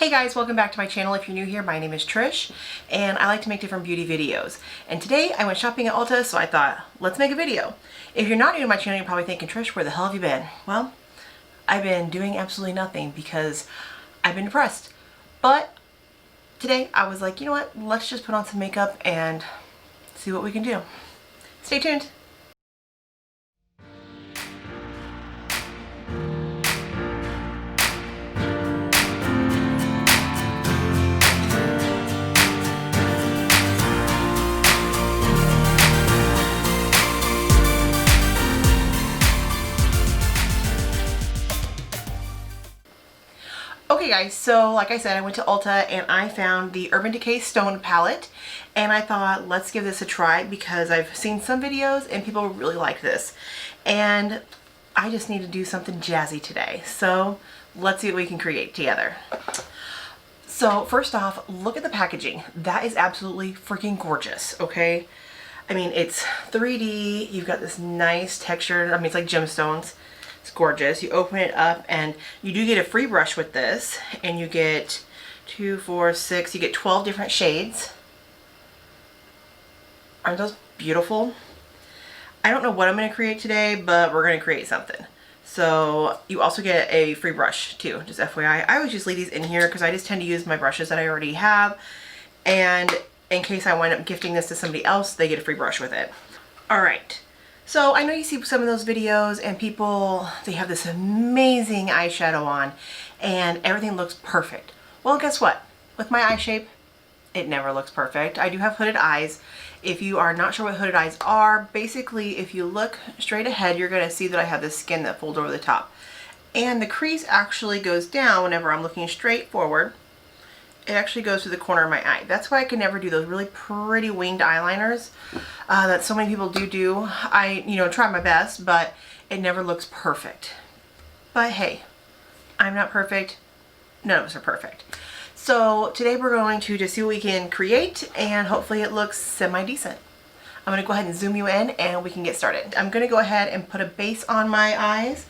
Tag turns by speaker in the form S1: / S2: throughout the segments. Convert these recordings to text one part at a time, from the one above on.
S1: Hey guys, welcome back to my channel. If you're new here, my name is Trish and I like to make different beauty videos. And today I went shopping at Ulta, so I thought, let's make a video. If you're not new to my channel, you're probably thinking, Trish, where the hell have you been? Well, I've been doing absolutely nothing because I've been depressed. But today I was like, you know what? Let's just put on some makeup and see what we can do. Stay tuned. Okay guys, so like I said, I went to Ulta and I found the Urban Decay Stoned palette, and I thought, let's give this a try because I've seen some videos and people really like this, and I just need to do something jazzy today. So let's see what we can create together. So first off, look at the packaging. That is absolutely freaking gorgeous, okay? I mean, it's 3D, you've got this nice texture, I mean, it's like gemstones. It's gorgeous. You open it up and you do get a free brush with this, and you get 2, 4, 6, you get 12 different shades. Aren't those beautiful? I don't know what I'm going to create today, but we're going to create something. So you also get a free brush too, just FYI. I always just leave these in here because I just tend to use my brushes that I already have, and in case I wind up gifting this to somebody else, they get a free brush with it. Alright. So I know you see some of those videos and people, they have this amazing eyeshadow on and everything looks perfect. Well, guess what? With my eye shape, it never looks perfect. I do have hooded eyes. If you are not sure what hooded eyes are, basically if you look straight ahead, you're going to see that I have this skin that folds over the top. And the crease actually goes down whenever I'm looking straight forward. It actually goes to the corner of my eye. That's why I can never do those really pretty winged eyeliners that so many people do. I, try my best, but it never looks perfect. But hey, I'm not perfect. None of us are perfect. So today we're going to just see what we can create, and hopefully it looks semi-decent. I'm going to go ahead and zoom you in and we can get started. I'm going to go ahead and put a base on my eyes,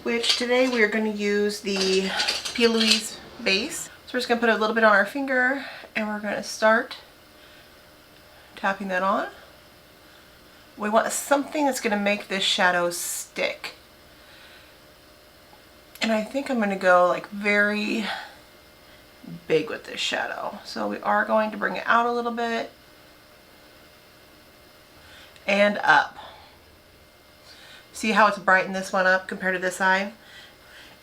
S1: which today we are going to use the P. Louise base. So we're just going to put a little bit on our finger and we're going to start tapping that on. We want something that's going to make this shadow stick. And I think I'm going to go like very big with this shadow. So we are going to bring it out a little bit and up. See how it's brightened this one up compared to this eye?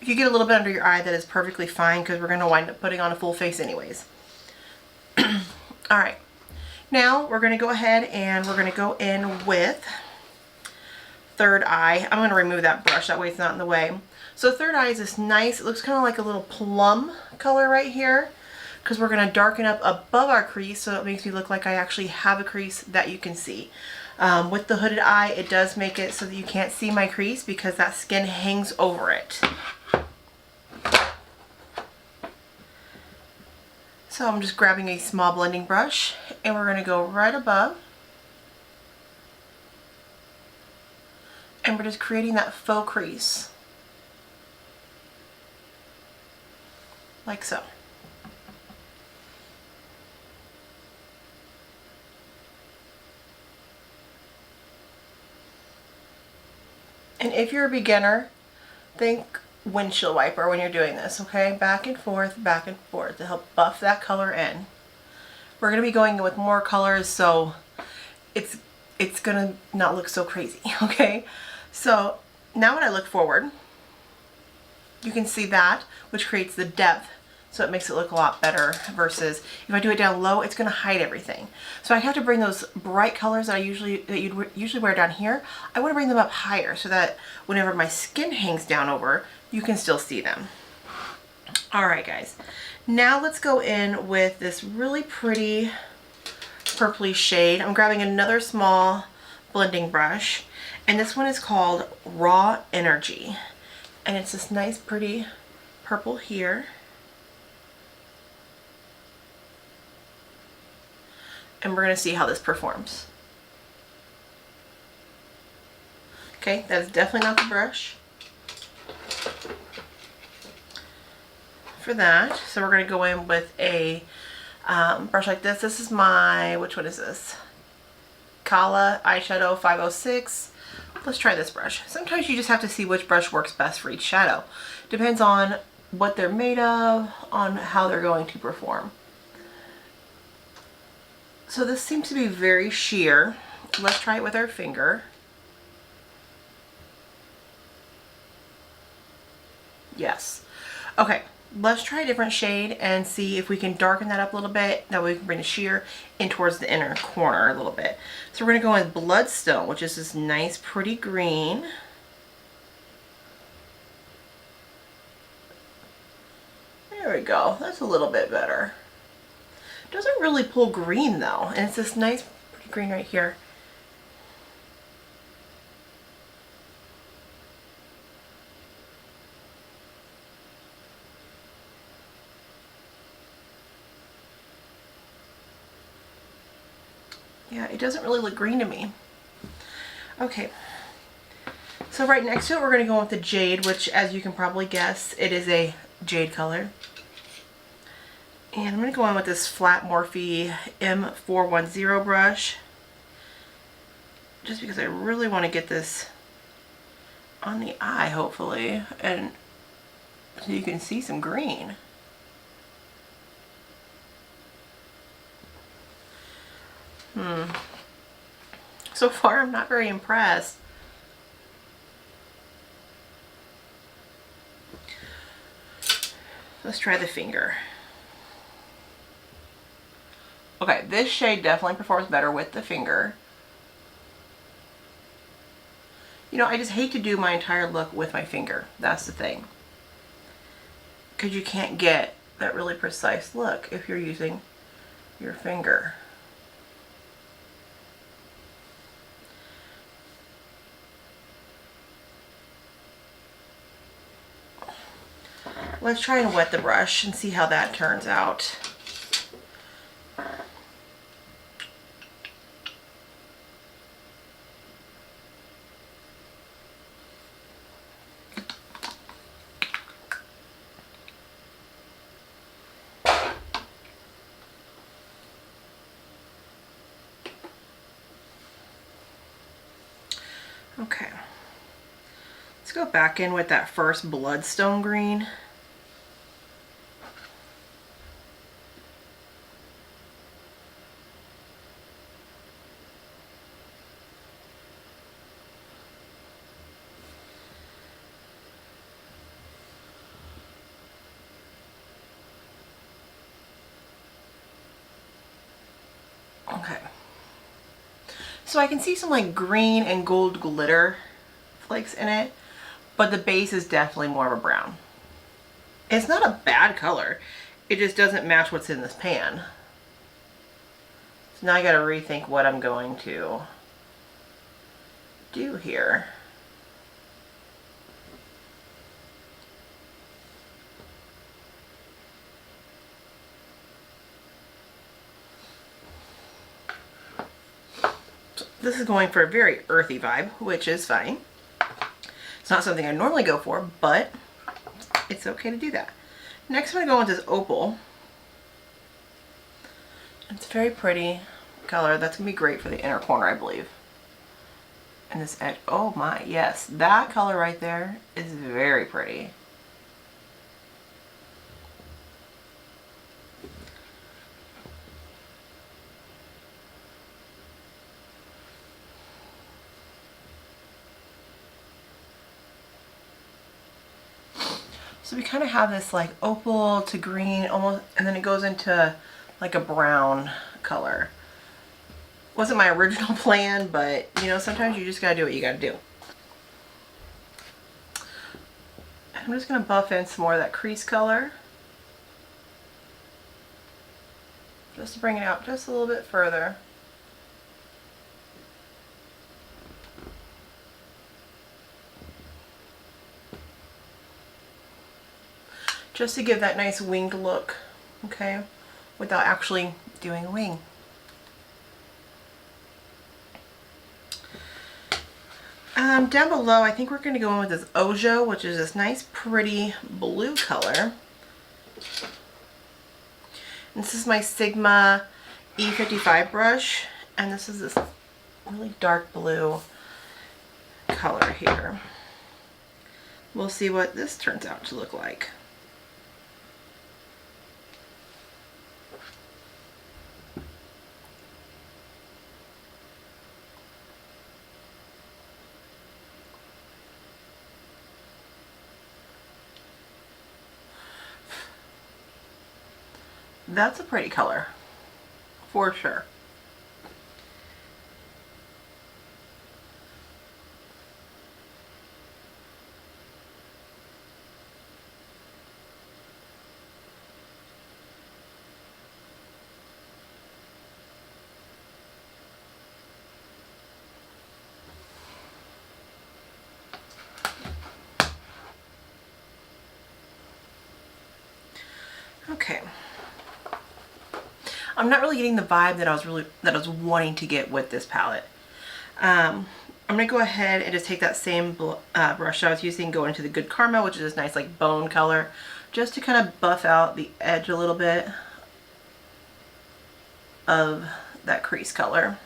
S1: If you get a little bit under your eye, that is perfectly fine because we're going to wind up putting on a full face anyways. Alright, now we're going to go ahead and we're going to go in with Third Eye. I'm going to remove that brush, that way it's not in the way. So Third Eye is this nice, it looks kind of like a little plum color right here, because we're going to darken up above our crease so it makes me look like I actually have a crease that you can see. With the hooded eye, it does make it so that you can't see my crease because that skin hangs over it. So I'm just grabbing a small blending brush and we're going to go right above. And we're just creating that faux crease. Like so. And if you're a beginner, think windshield wiper when you're doing this, okay? Back and forth to help buff that color in. We're going to be going in with more colors, so it's going to not look so crazy, okay? So now when I look forward, you can see that, which creates the depth, so it makes it look a lot better versus if I do it down low, it's going to hide everything. So I have to bring those bright colors that you'd usually wear down here, I want to bring them up higher so that whenever my skin hangs down over, you can still see them. Alright guys, now let's go in with this really pretty purpley shade. I'm grabbing another small blending brush, and this one is called Raw Energy, and it's this nice pretty purple here. And we're going to see how this performs. Okay, that is definitely not the brush. for that. So we're going to go in with a brush like this. This is my, which one is this? Kala eyeshadow 506. Let's try this brush. Sometimes you just have to see which brush works best for each shadow. Depends on what they're made of, on how they're going to perform. So this seems to be very sheer. Let's try it with our finger. Yes. Okay, let's try a different shade and see if we can darken that up a little bit. That way we can bring the sheer in towards the inner corner a little bit. So we're going to go with Bloodstone, which is this nice pretty green. There we go. That's a little bit better. Doesn't really pull green though, and it's this nice pretty green right here. Yeah, it doesn't really look green to me. Okay, so right next to it we're going to go with the Jade, which as you can probably guess, it is a jade color. And I'm going to go in with this flat Morphe M410 brush, just because I really want to get this on the eye, hopefully, and so you can see some green. So far, I'm not very impressed. Let's try the finger. Okay, this shade definitely performs better with the finger. You know, I just hate to do my entire look with my finger. That's the thing. Because you can't get that really precise look if you're using your finger. Let's try and wet the brush and see how that turns out. Okay, let's go back in with that first Bloodstone green. Okay. So I can see some like green and gold glitter flakes in it, but the base is definitely more of a brown. It's not a bad color, it just doesn't match what's in this pan. So now I gotta rethink what I'm going to do here. This is going for a very earthy vibe, which is fine. It's not something I normally go for, but it's okay to do that. Next I'm going to go with this Opal. It's a very pretty color. That's going to be great for the inner corner, I believe. And this edge, oh my, yes. That color right there is very pretty. So we kind of have this like opal to green almost, and then it goes into like a brown color. Wasn't my original plan, but you know, sometimes you just gotta do what you gotta do. I'm just gonna buff in some more of that crease color, just to bring it out just a little bit further. Just to give that nice winged look, okay, without actually doing a wing. Down below, I think we're going to go in with this Ojo, which is this nice, pretty blue color. This is my Sigma E55 brush, and this is this really dark blue color here. We'll see what this turns out to look like. That's a pretty color, for sure. Okay. I'm not really getting the vibe that I was wanting to get with this palette. I'm gonna go ahead and just take that same brush I was using, go into the Good Karma, which is this nice like bone color, just to kind of buff out the edge a little bit of that crease color,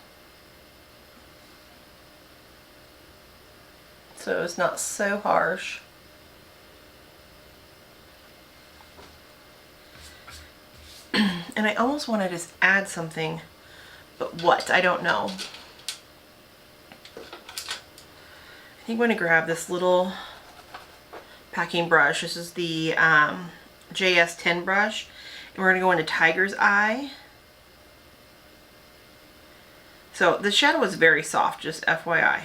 S1: so it's not so harsh. And I almost want to just add something, but what? I don't know. I think I'm going to grab this little packing brush. This is the JS10 brush. And we're going to go into Tiger's Eye. So the shadow is very soft, just FYI.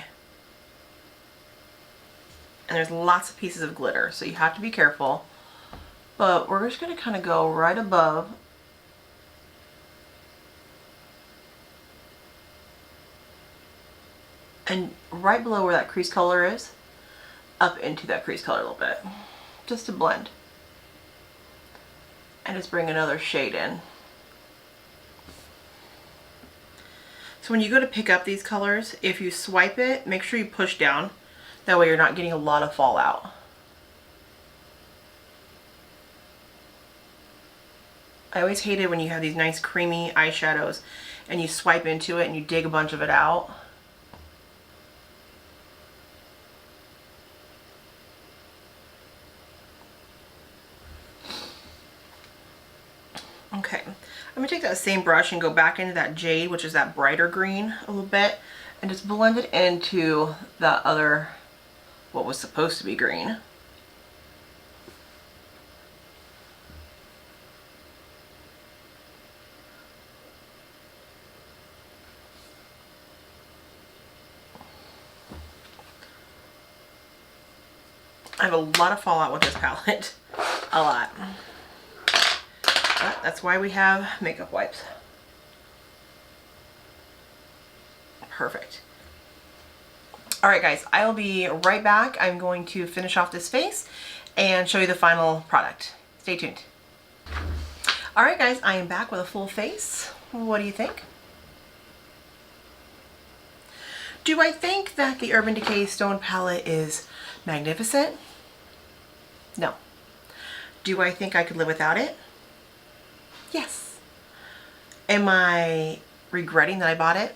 S1: And there's lots of pieces of glitter, so you have to be careful. But we're just going to kind of go right above and right below where that crease color is, up into that crease color a little bit, just to blend. And just bring another shade in. So when you go to pick up these colors, if you swipe it, make sure you push down. That way you're not getting a lot of fallout. I always hate it when you have these nice creamy eyeshadows and you swipe into it and you dig a bunch of it out. Okay, I'm going to take that same brush and go back into that Jade, which is that brighter green a little bit, and just blend it into that other, what was supposed to be green. I have a lot of fallout with this palette, a lot. But that's why we have makeup wipes. Perfect. All right, guys, I will be right back. I'm going to finish off this face and show you the final product. Stay tuned. All right, guys, I am back with a full face. What do you think? Do I think that the Urban Decay Stone palette is magnificent? No. Do I think I could live without it? Yes. Am I regretting that I bought it?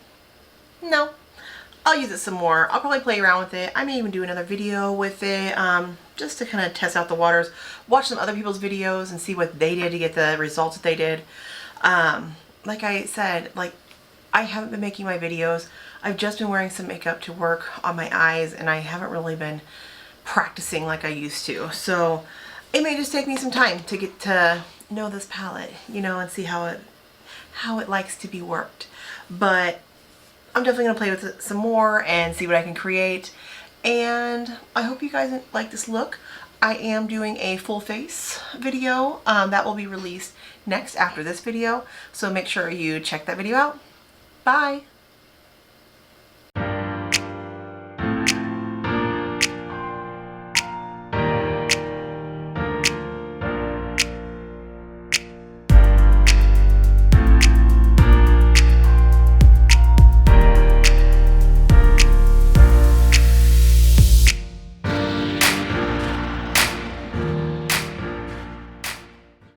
S1: No. I'll use it some more. I'll probably play around with it. I may even do another video with it, just to kind of test out the waters, watch some other people's videos and see what they did to get the results that they did. Like I said, like, I haven't been making my videos. I've just been wearing some makeup to work on my eyes, and I haven't really been practicing like I used to. So it may just take me some time to get to know this palette, you know, and see how it likes to be worked. But I'm definitely going to play with it some more and see what I can create. And I hope you guys like this look. I am doing a full face video that will be released next after this video. So make sure you check that video out. Bye!